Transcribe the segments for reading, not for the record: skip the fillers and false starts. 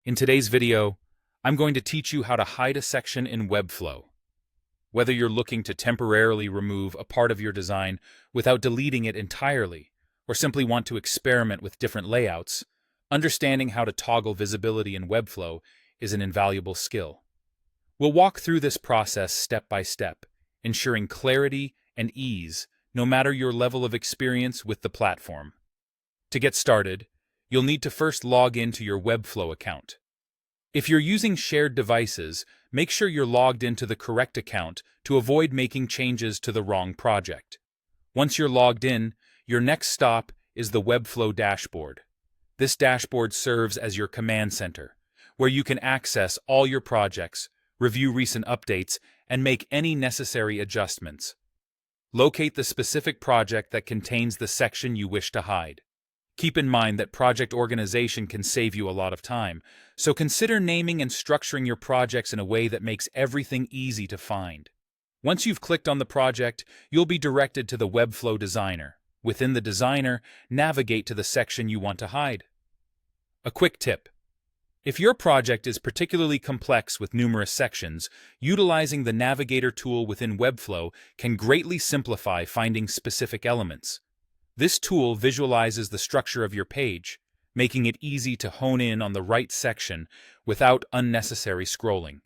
In today's video, I'm going to teach you how to hide a section in Webflow. Whether you're looking to temporarily remove a part of your design without deleting it entirely, or simply want to experiment with different layouts, understanding how to toggle visibility in Webflow is an invaluable skill. We'll walk through this process step by step, ensuring clarity and ease no matter your level of experience with the platform. To get started, you'll need to first log into your Webflow account. If you're using shared devices, make sure you're logged into the correct account to avoid making changes to the wrong project. Once you're logged in, your next stop is the Webflow dashboard. This dashboard serves as your command center, where you can access all your projects, review recent updates, and make any necessary adjustments. Locate the specific project that contains the section you wish to hide. Keep in mind that project organization can save you a lot of time, so consider naming and structuring your projects in a way that makes everything easy to find. Once you've clicked on the project, you'll be directed to the Webflow Designer. Within the Designer, navigate to the section you want to hide. A quick tip: if your project is particularly complex with numerous sections, utilizing the Navigator tool within Webflow can greatly simplify finding specific elements. This tool visualizes the structure of your page, making it easy to hone in on the right section without unnecessary scrolling.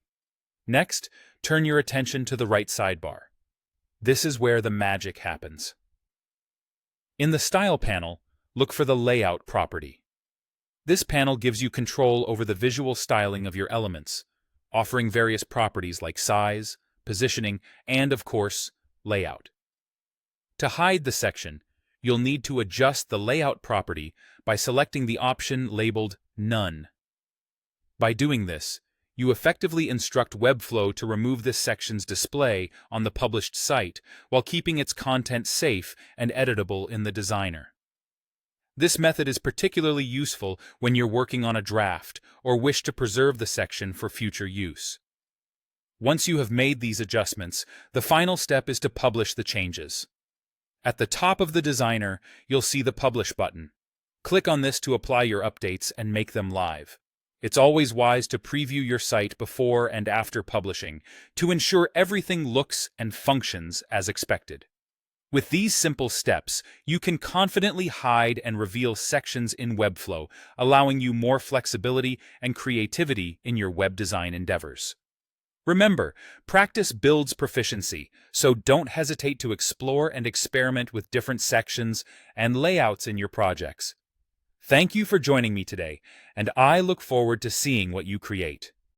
Next, turn your attention to the right sidebar. This is where the magic happens. In the Style panel, look for the Layout property. This panel gives you control over the visual styling of your elements, offering various properties like size, positioning, and, of course, layout. To hide the section, you'll need to adjust the Layout property by selecting the option labeled None. By doing this, you effectively instruct Webflow to remove this section's display on the published site while keeping its content safe and editable in the Designer. This method is particularly useful when you're working on a draft or wish to preserve the section for future use. Once you have made these adjustments, the final step is to publish the changes. At the top of the Designer, you'll see the Publish button. Click on this to apply your updates and make them live. It's always wise to preview your site before and after publishing to ensure everything looks and functions as expected. With these simple steps, you can confidently hide and reveal sections in Webflow, allowing you more flexibility and creativity in your web design endeavors. Remember, practice builds proficiency, so don't hesitate to explore and experiment with different sections and layouts in your projects. Thank you for joining me today, and I look forward to seeing what you create.